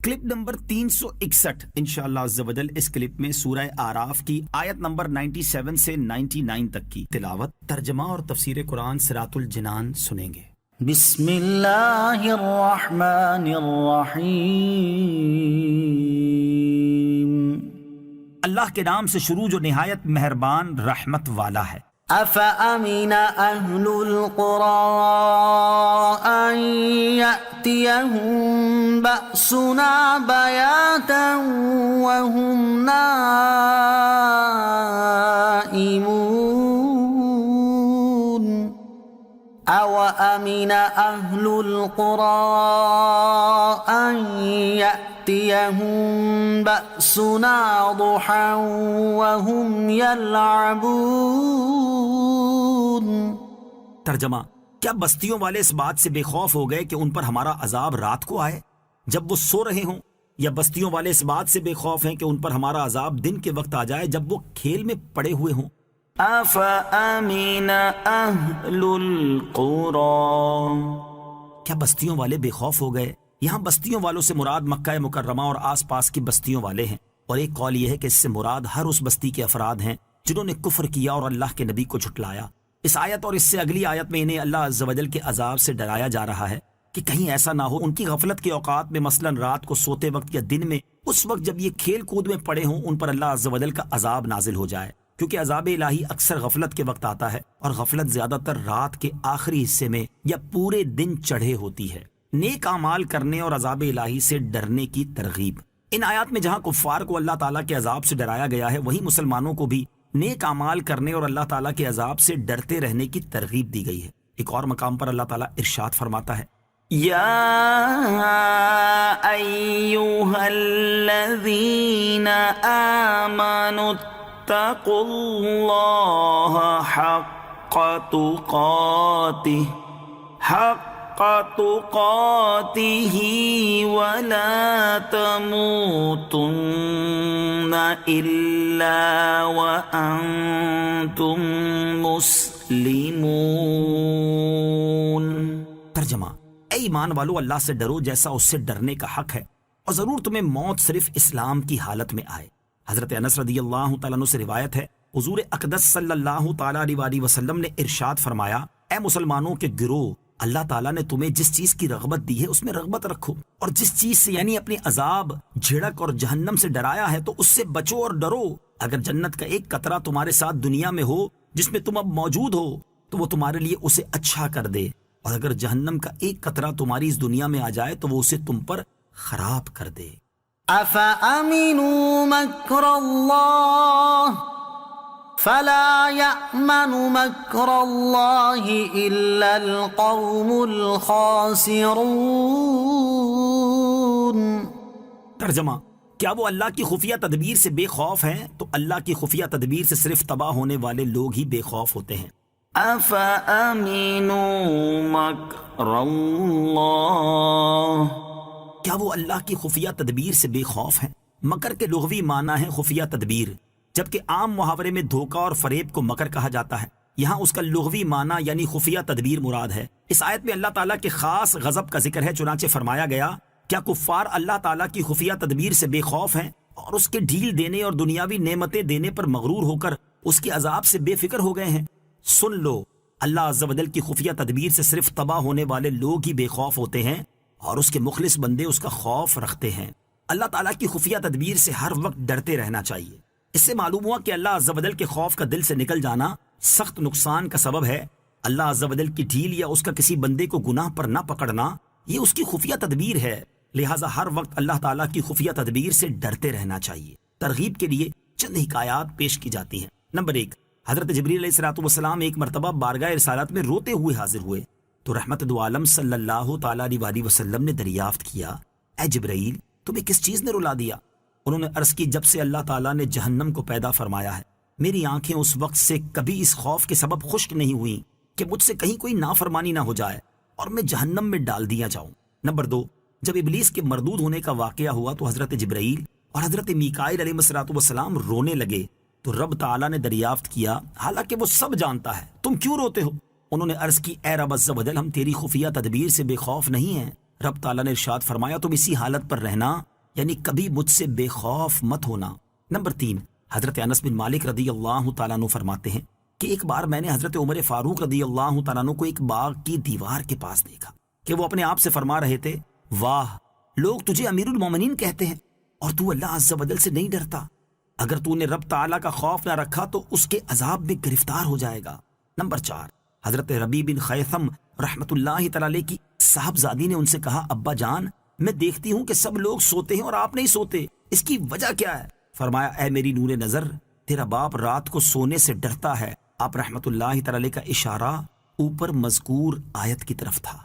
Clip number 361 انشاءاللہ عز و جل اس کلپ میں سورہ آراف کی آیت نمبر 97 سے 99 تک کی تلاوت، ترجمہ اور تفسیر قرآن صراط الجنان سنیں گے۔ بسم اللہ الرحمن الرحیم۔ اللہ کے نام سے شروع جو نہایت مہربان رحمت والا ہے۔ افأمن اہل القرى ان یأتیہم بأسنا بیاتا وهم نائمون او امن اہل القرى ان یأتیہم بأسنا ضحا وهم یلعبون۔ ترجمہ: کیا بستیوں والے اس بات سے بے خوف ہو گئے کہ ان پر ہمارا عذاب رات کو آئے جب وہ سو رہے ہوں، یا بستیوں والے اس بات سے بے خوف ہیں کہ ان پر ہمارا عذاب دن کے وقت آ جائے جب وہ کھیل میں پڑے ہوئے ہوں؟ افأمن اہل القرى، کیا بستیوں والے بے خوف ہو گئے؟ یہاں بستیوں والوں سے مراد مکہ مکرمہ اور آس پاس کی بستیوں والے ہیں، اور ایک قول یہ ہے کہ اس سے مراد ہر اس بستی کے افراد ہیں جنہوں نے کفر کیا اور اللہ کے نبی کو جھٹلایا۔ اس آیت اور اس سے اگلی آیت میں انہیں اللہ عز و جل کے عذاب سے ڈرایا جا رہا ہے کہ کہیں ایسا نہ ہو ان کی غفلت کے اوقات میں، مثلا رات کو سوتے وقت یا دن میں، اس وقت جب یہ کھیل کود میں پڑے ہوں، ان پر اللہ عز و جل کا عذاب نازل ہو جائے، کیونکہ عذاب الہی اکثر غفلت کے وقت آتا ہے، اور غفلت زیادہ تر رات کے آخری حصے میں یا پورے دن چڑھے ہوتی ہے۔ نیک اعمال کرنے اور عذاب الہی سے ڈرنے کی ترغیب۔ ان آیات میں جہاں کفار کو اللہ تعالیٰ کے عذاب سے ڈرایا گیا ہے، وہیں مسلمانوں کو بھی نیک اعمال کرنے اور اللہ تعالیٰ کے عذاب سے ڈرتے رہنے کی ترغیب دی گئی ہے۔ ایک اور مقام پر اللہ تعالیٰ ارشاد فرماتا ہے: یا ایھا الذین آمنوا اتقوا اللہ حق تقاتہ ولا تموتن الا وانتم مسلمون۔ ترجمہ: اے ایمان والو، اللہ سے ڈرو جیسا اس سے ڈرنے کا حق ہے، اور ضرور تمہیں موت صرف اسلام کی حالت میں آئے۔ حضرت انس رضی اللہ تعالیٰ عنہ سے روایت ہے، حضور اقدس صلی اللہ تعالیٰ علیہ وسلم نے ارشاد فرمایا: اے مسلمانوں کے گروہ، اللہ تعالیٰ نے تمہیں جس چیز کی رغبت دی ہے اس میں رغبت رکھو، اور جس چیز سے یعنی اپنی عذاب، جھڑک اور جہنم سے ڈرایا ہے تو اس سے بچو اور ڈرو۔ اگر جنت کا ایک قطرہ تمہارے ساتھ دنیا میں ہو جس میں تم اب موجود ہو تو وہ تمہارے لیے اسے اچھا کر دے، اور اگر جہنم کا ایک قطرہ تمہاری اس دنیا میں آ جائے تو وہ اسے تم پر خراب کر دے۔ افامنوا مکر اللہ فلا یأمن مکر اللہ الا القوم الخاسرون۔ ترجمہ: کیا وہ اللہ کی خفیہ تدبیر سے بے خوف ہیں؟ تو اللہ کی خفیہ تدبیر سے صرف تباہ ہونے والے لوگ ہی بے خوف ہوتے ہیں۔ افامنوا مکر اللہ، کیا وہ اللہ کی خفیہ تدبیر سے بے خوف ہیں؟ مکر کے لغوی معنی ہے خفیہ تدبیر، جبکہ عام محاورے میں دھوکہ اور فریب کو مکر کہا جاتا ہے۔ یہاں اس کا لغوی معنی یعنی خفیہ تدبیر مراد ہے۔ اس آیت میں اللہ تعالیٰ کے خاص غضب کا ذکر ہے، چنانچہ فرمایا گیا: کیا کفار اللہ تعالیٰ کی خفیہ تدبیر سے بے خوف ہیں اور اس کے ڈھیل دینے اور دنیاوی نعمتیں دینے پر مغرور ہو کر اس کے عذاب سے بے فکر ہو گئے ہیں؟ سن لو، اللہ عز و جل کی خفیہ تدبیر سے صرف تباہ ہونے والے لوگ ہی بے خوف ہوتے ہیں، اور اس کے مخلص بندے اس کا خوف رکھتے ہیں۔ اللہ تعالیٰ کی خفیہ تدبیر سے ہر وقت ڈرتے رہنا چاہیے۔ اس سے معلوم ہوا کہ اللہ عز و جل کے خوف کا دل سے نکل جانا سخت نقصان کا سبب ہے۔ اللہ عز و جل کی ڈھیل یا اس کا کسی بندے کو گناہ پر نہ پکڑنا، یہ اس کی خفیہ تدبیر ہے، لہٰذا ہر وقت اللہ تعالیٰ کی خفیہ تدبیر سے ڈرتے رہنا چاہیے۔ ترغیب کے لیے چند حکایات پیش کی جاتی ہیں۔ نمبر 1، حضرت جبریل علیہ السلام ایک مرتبہ بارگاہ رسالت میں روتے ہوئے حاضر ہوئے تو رحمت دو عالم صلی اللہ تعالیٰ علیہ وسلم نے دریافت کیا: اے جبرائیل، تمہیں کس چیز نے رلا دیا؟ انہوں نے عرض کی: جب سے اللہ تعالیٰ نے جہنم کو پیدا فرمایا ہے، میری آنکھیں اس وقت سے کبھی اس خوف کے سبب خشک نہیں ہوئیں کہ مجھ سے کہیں کوئی نافرمانی نہ ہو جائے اور میں جہنم میں ڈال دیا جاؤں۔ نمبر 2، جب ابلیس کے مردود ہونے کا واقعہ ہوا تو حضرت جبرائیل اور حضرت میکائیل علیہ السلام رونے لگے تو رب تعالیٰ نے دریافت کیا: حالانکہ وہ سب جانتا ہے، تم کیوں روتے ہو؟ انہوں نے عرض کی: اے رب عز و جل، ہم تیری خفیہ تدبیر سے بے خوف نہیں ہیں۔ رب تعالیٰ نے ارشاد فرمایا: تم اسی حالت پر رہنا یعنی کبھی مجھ سے بے خوف مت ہونا۔ نمبر 3، حضرت انس بن مالک رضی اللہ تعالیٰ عنہ فرماتے ہیں کہ ایک بار میں نے حضرت عمر فاروق رضی اللہ تعالیٰ عنہ کو ایک باغ کی دیوار کے پاس دیکھا کہ وہ اپنے آپ سے فرما رہے تھے، واہ، لوگ تجھے امیر المومنین کہتے ہیں اور تو اللہ عز و جل سے نہیں ڈرتا۔ اگر تو نے رب تعالیٰ کا خوف نہ رکھا تو اس کے عذاب میں گرفتار ہو جائے گا۔ نمبر 4، حضرت ربیع بن خیثم رحمت اللہ تعالیٰ علیہ کی صاحبزادی نے ان سے کہا، ابا جان، میں دیکھتی ہوں کہ سب لوگ سوتے ہیں اور آپ نہیں سوتے، اس کی وجہ کیا ہے؟ فرمایا، اے میری نور نظر، تیرا باپ رات کو سونے سے ڈرتا ہے۔ آپ رحمت اللہ تعالی علیہ کا اشارہ اوپر مذکور آیت کی طرف تھا۔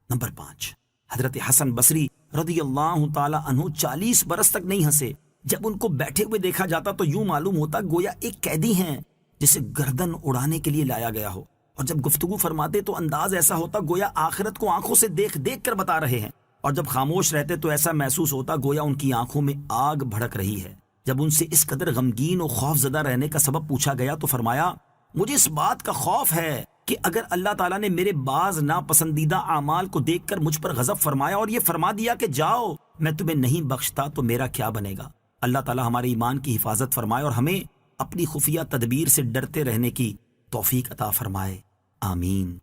نمبر 5، حضرت حسن بصری رضی اللہ تعالی عنہ 40 برس تک نہیں ہنسے۔ جب ان کو بیٹھے ہوئے دیکھا جاتا تو یوں معلوم ہوتا گویا ایک قیدی ہیں جسے گردن اڑانے کے لیے لایا گیا ہو، اور جب گفتگو فرماتے تو انداز ایسا ہوتا گویا آخرت کو آنکھوں سے دیکھ دیکھ کر بتا رہے ہیں، اور جب خاموش رہتے تو ایسا محسوس ہوتا گویا ان کی آنکھوں میں آگ بھڑک رہی ہے۔ جب ان سے اس قدر غمگین اور خوف زدہ رہنے کا سبب پوچھا گیا تو فرمایا، مجھے اس بات کا خوف ہے کہ اگر اللہ تعالیٰ نے میرے بعض ناپسندیدہ اعمال کو دیکھ کر مجھ پر غضب فرمایا اور یہ فرما دیا کہ جاؤ، میں تمہیں نہیں بخشتا، تو میرا کیا بنے گا؟ اللہ تعالیٰ ہمارے ایمان کی حفاظت فرمائے اور ہمیں اپنی خفیہ تدبیر سے ڈرتے رہنے کی توفیق عطا فرمائے، آمین۔